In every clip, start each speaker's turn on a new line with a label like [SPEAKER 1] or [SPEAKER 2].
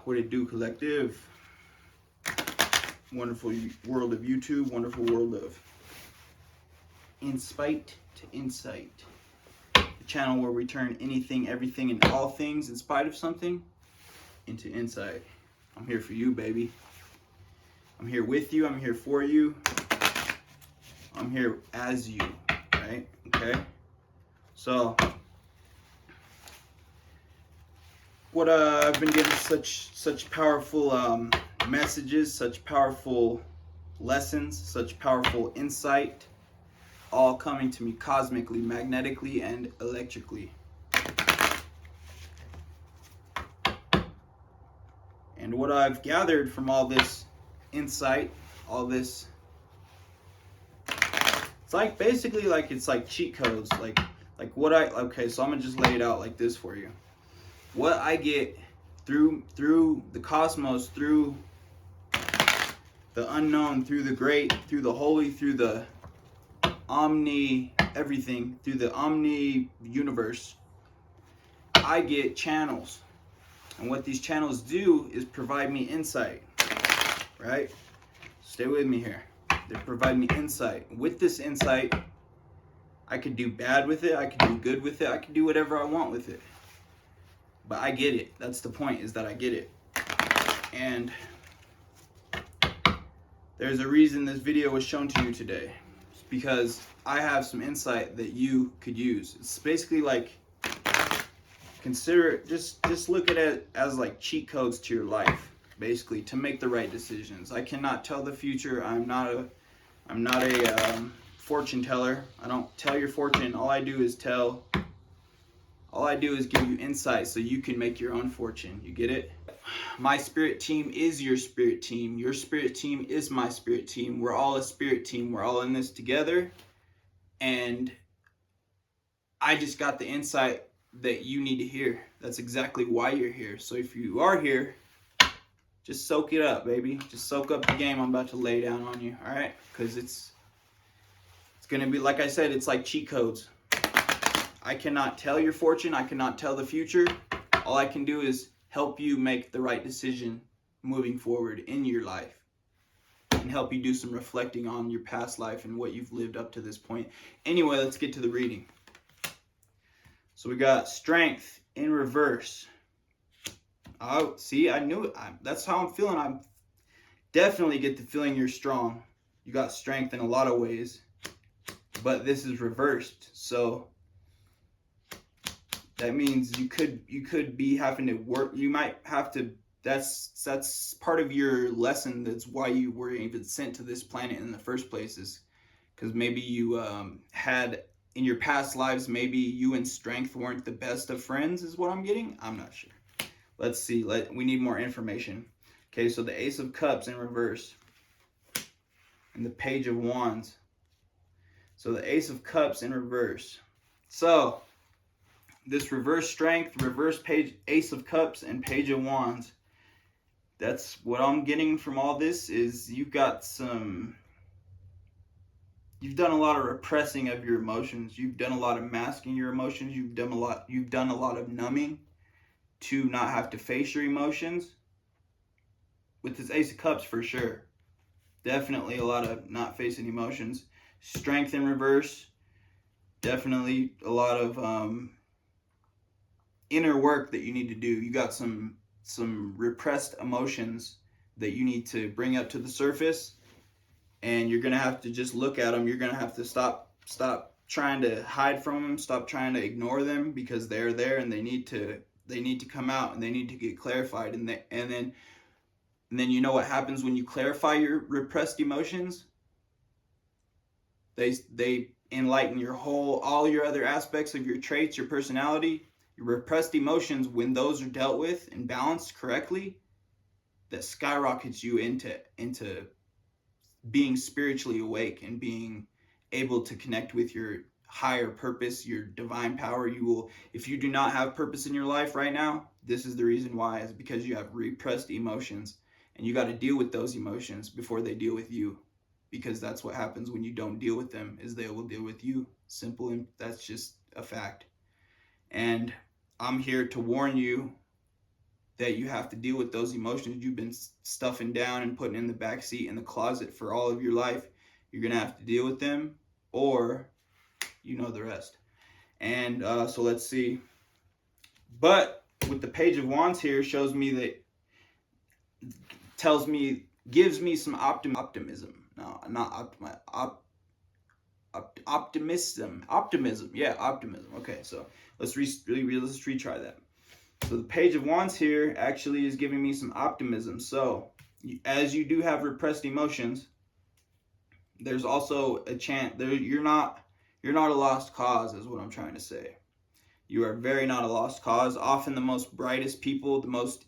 [SPEAKER 1] What it do, collective? Wonderful world of YouTube, wonderful world of insight to insight. The channel where we turn anything, everything, and all things in spite of something into insight. I'm here for you, baby. I'm here with you. I'm here for you. I'm here as you, right? Okay? So, what I've been getting such powerful messages, such powerful lessons, such powerful insight, all coming to me cosmically, magnetically, and electrically. And what I've gathered from all this insight, all this, it's like basically like it's like cheat codes, like okay, so I'm gonna just lay it out like this for you. What I get through the cosmos, through the unknown, through the great, through the holy, through the omni everything, through the omni universe, I get channels. And what these channels do is provide me insight, right? Stay with me here. They provide me insight. With this insight, I could do bad with it, I could do good with it, I could do whatever I want with it. But I get it. That's the point, is that I get it. And there's a reason this video was shown to you today. It's because I have some insight that you could use. It's basically like, consider it, just look at it as like cheat codes to your life, basically, to make the right decisions. I cannot tell the future. I'm not a fortune teller. I don't tell your fortune. All I do is give you insight so you can make your own fortune. You get it? My spirit team is your spirit team. Your spirit team is my spirit team. We're all a spirit team. We're all in this together. And I just got the insight that you need to hear. That's exactly why you're here. So if you are here, just soak it up, baby. Just soak up the game I'm about to lay down on you, all right? Because it's going to be, like I said, it's like cheat codes. I cannot tell your fortune. I cannot tell the future. All I can do is help you make the right decision moving forward in your life and help you do some reflecting on your past life and what you've lived up to this point. Anyway, let's get to the reading. So we got strength in reverse. Oh, see, I knew it. That's how I'm feeling. I definitely get the feeling you're strong. You got strength in a lot of ways, but this is reversed. So that means you could be having to work. You might have to. That's part of your lesson. That's why you were even sent to this planet in the first place, is because maybe you had. In your past lives, maybe you and strength weren't the best of friends, is what I'm getting. I'm not sure. Let's see. We need more information. Okay, so the Ace of Cups in reverse. And the Page of Wands. So the Ace of Cups in reverse. So, this reverse strength, reverse page, Ace of Cups, and Page of Wands. That's what I'm getting from all this, is you've done a lot of repressing of your emotions. You've done a lot of masking your emotions. You've done a lot of numbing to not have to face your emotions. With this Ace of Cups, for sure. Definitely a lot of not facing emotions. Strength in reverse. Definitely a lot of inner work that you need to do. You got some repressed emotions that you need to bring up to the surface. And you're going to have to just look at them. You're going to have to stop trying to hide from them. Stop trying to ignore them, because they're there and they need to come out and they need to get clarified. And then you know what happens when you clarify your repressed emotions? They enlighten all your other aspects of your traits, your personality. Your repressed emotions, when those are dealt with and balanced correctly, that skyrockets you into being spiritually awake and being able to connect with your higher purpose, your divine power. You will, if you do not have purpose in your life right now, this is the reason why, is because you have repressed emotions, and you got to deal with those emotions before they deal with you, because that's what happens when you don't deal with them, is they will deal with you. Simple, and that's just a fact. And I'm here to warn you that you have to deal with those emotions you've been stuffing down and putting in the back seat in the closet for all of your life. You're gonna have to deal with them, or you know the rest. And so let's see. But with the Page of Wands here, shows me that, gives me some optimism. No, not optimism. Yeah, optimism. Okay, so let's retry that. So the Page of Wands here actually is giving me some optimism. So as you do have repressed emotions, there's also a chance there you're not a lost cause, is what I'm trying to say. You are very not a lost cause. Often the most brightest people, the most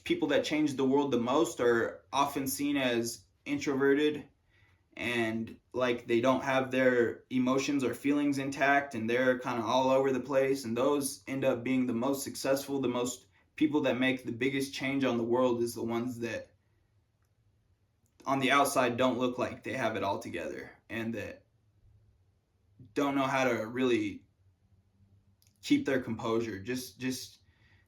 [SPEAKER 1] people that change the world the most are often seen as introverted, and like they don't have their emotions or feelings intact, and they're kind of all over the place, and those end up being the most successful. The most people that make the biggest change on the world is the ones that on the outside don't look like they have it all together, and that don't know how to really keep their composure. Just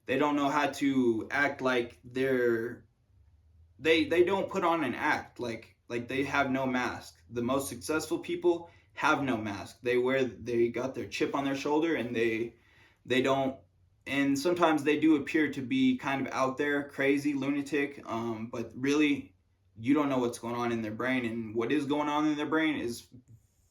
[SPEAKER 1] they don't know how to act like they don't put on an act like they have no mask. The most successful people have no mask. They got their chip on their shoulder, and they don't, and sometimes they do appear to be kind of out there, crazy, lunatic, but really you don't know what's going on in their brain, and what is going on in their brain is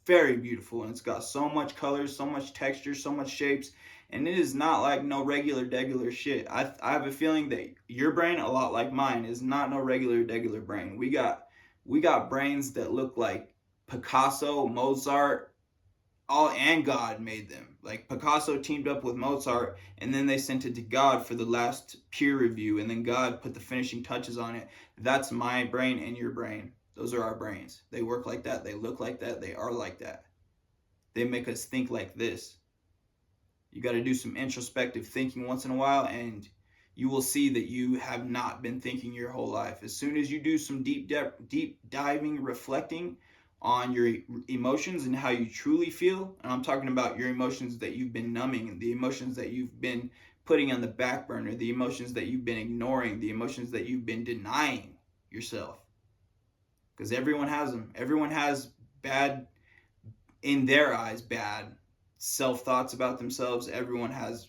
[SPEAKER 1] very beautiful, and it's got so much colors, so much texture, so much shapes, and it is not like no regular shit. I have a feeling that your brain, a lot like mine, is not no regular brain. We got brains that look like Picasso, Mozart, and God made them. Like Picasso teamed up with Mozart, and then they sent it to God for the last peer review, and then God put the finishing touches on it. That's my brain and your brain. Those are our brains. They work like that. They look like that. They are like that. They make us think like this. You got to do some introspective thinking once in a while, and you will see that you have not been thinking your whole life. As soon as you do some deep diving, reflecting on your emotions and how you truly feel, and I'm talking about your emotions that you've been numbing, the emotions that you've been putting on the back burner, the emotions that you've been ignoring, the emotions that you've been denying yourself. Because everyone has them. Everyone has bad, in their eyes, bad self-thoughts about themselves. Everyone has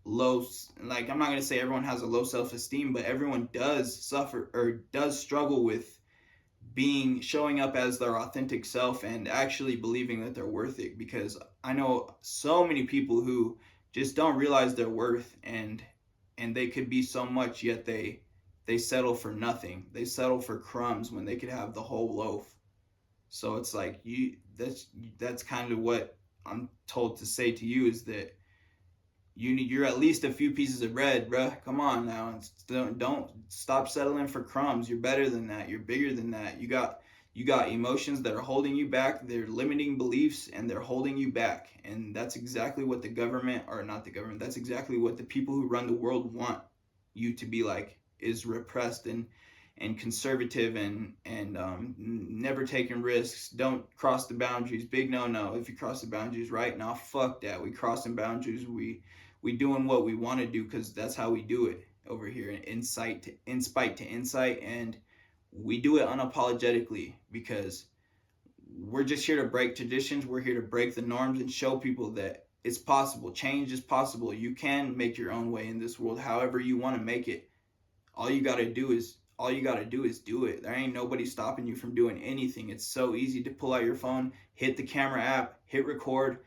[SPEAKER 1] low, like, I'm not going to say everyone has a low self-esteem, but everyone does suffer or does struggle with showing up as their authentic self and actually believing that they're worth it. Because I know so many people who just don't realize their worth, and they could be so much, yet they settle for nothing. They settle for crumbs when they could have the whole loaf. So it's like that's kind of what I'm told to say to you, is that you're at least a few pieces of bread, bruh. Come on now. Don't stop settling for crumbs. You're better than that. You're bigger than that. You got emotions that are holding you back. They're limiting beliefs, and they're holding you back. And that's exactly what the government, or not the government, that's exactly what the people who run the world want you to be like, is repressed and conservative and never taking risks. Don't cross the boundaries. Big no. If you cross the boundaries, right now, fuck that. We crossing boundaries. We doing what we want to do, because that's how we do it over here, in spite to insight, and we do it unapologetically, because we're just here to break traditions. We're here to break the norms and show people that it's possible. Change is possible. You can make your own way in this world, however you want to make it. All you got to do is do it. There ain't nobody stopping you from doing anything. It's so easy to pull out your phone, hit the camera app, hit record,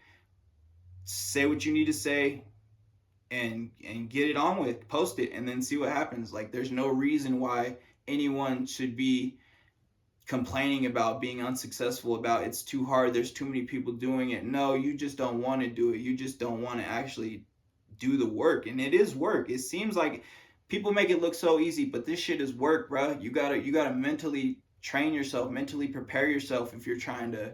[SPEAKER 1] say what you need to say, and get it on with, post it, and then see what happens. Like, there's no reason why anyone should be complaining about being unsuccessful, about it's too hard, there's too many people doing it. No, you just don't want to do it. You just don't want to actually do the work. And it is work. It seems like people make it look so easy, but this shit is work, bro. You gotta mentally train yourself, mentally prepare yourself if you're trying to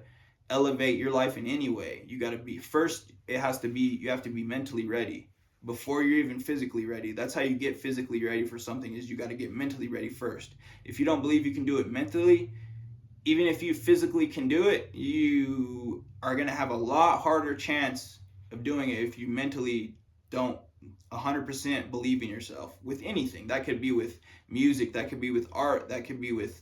[SPEAKER 1] elevate your life in any way. You gotta be, first, you have to be mentally ready before you're even physically ready. That's how you get physically ready for something, is you got to get mentally ready first. If you don't believe you can do it mentally, even if you physically can do it, you are going to have a lot harder chance of doing it if you mentally don't 100% believe in yourself with anything. That could be with music, that could be with art, that could be with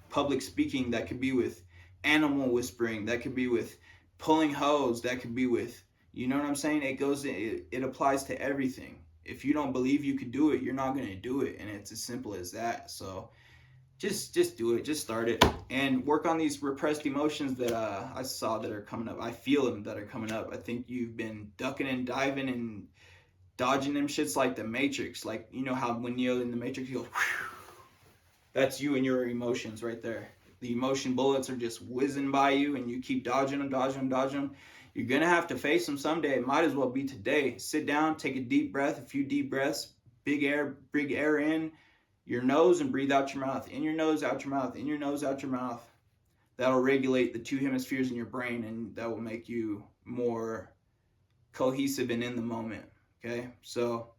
[SPEAKER 1] public speaking, that could be with animal whispering, that could be with pulling hose, that could be with, you know what I'm saying? It applies to everything. If you don't believe you could do it, you're not going to do it, and it's as simple as that. So just do it, just start it, and work on these repressed emotions that I saw that are coming up. I feel them that are coming up. I think you've been ducking and diving and dodging them shits like the Matrix. Like, you know how when Neo in the Matrix, he goes, whew, that's you and your emotions right there. The emotion bullets are just whizzing by you, and you keep dodging them, dodging them, dodging them. You're going to have to face them someday. It might as well be today. Sit down, take a deep breath, a few deep breaths, big air in your nose and breathe out your mouth. In your nose, out your mouth, in your nose, out your mouth. That'll regulate the two hemispheres in your brain, and that will make you more cohesive and in the moment. Okay? So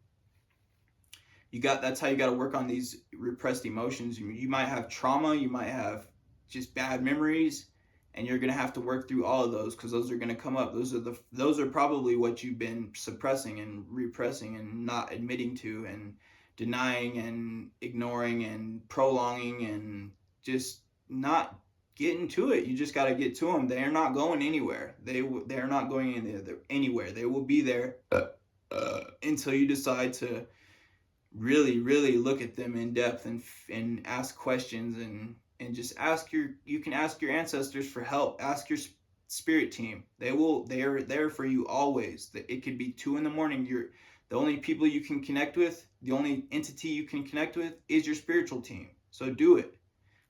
[SPEAKER 1] that's how you got to work on these repressed emotions. You might have trauma, you might have just bad memories, and you're going to have to work through all of those, because those are going to come up. Those are probably what you've been suppressing and repressing and not admitting to and denying and ignoring and prolonging and just not getting to it. You just got to get to them. They are not going anywhere. They are not going anywhere. They will be there until you decide to really look at them in depth and ask questions and just you can ask your ancestors for help. Ask your spirit team. They are there for you always. It could be 2 a.m. The only people you can connect with, the only entity you can connect with is your spiritual team. So do it.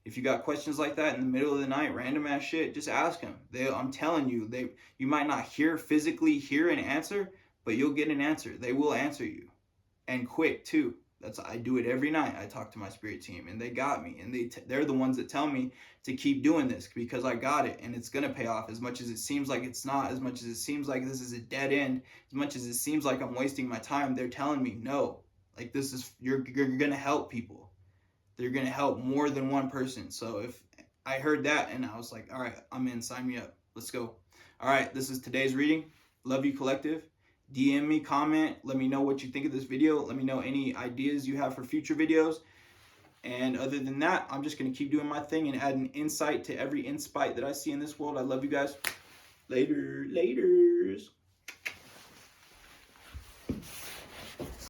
[SPEAKER 1] If you got questions like that in the middle of the night, random ass shit, just ask them. I'm telling you, you might not physically hear an answer, but you'll get an answer. They will answer you. And quick too. I do it every night. I talk to my spirit team, and they got me, and they're the ones that tell me to keep doing this because I got it, and it's gonna pay off. As much as it seems like it's not, as much as it seems like this is a dead end, as much as it seems like I'm wasting my time, they're telling me no. Like, this is you're gonna help people. They're gonna help more than one person. So if I heard that and I was like, all right, I'm in. Sign me up. Let's go. All right, this is today's reading. Love you, collective. DM me, comment, let me know what you think of this video. Let me know any ideas you have for future videos. And other than that, I'm just going to keep doing my thing and add an insight to every inspite that I see in this world. I love you guys. Laters.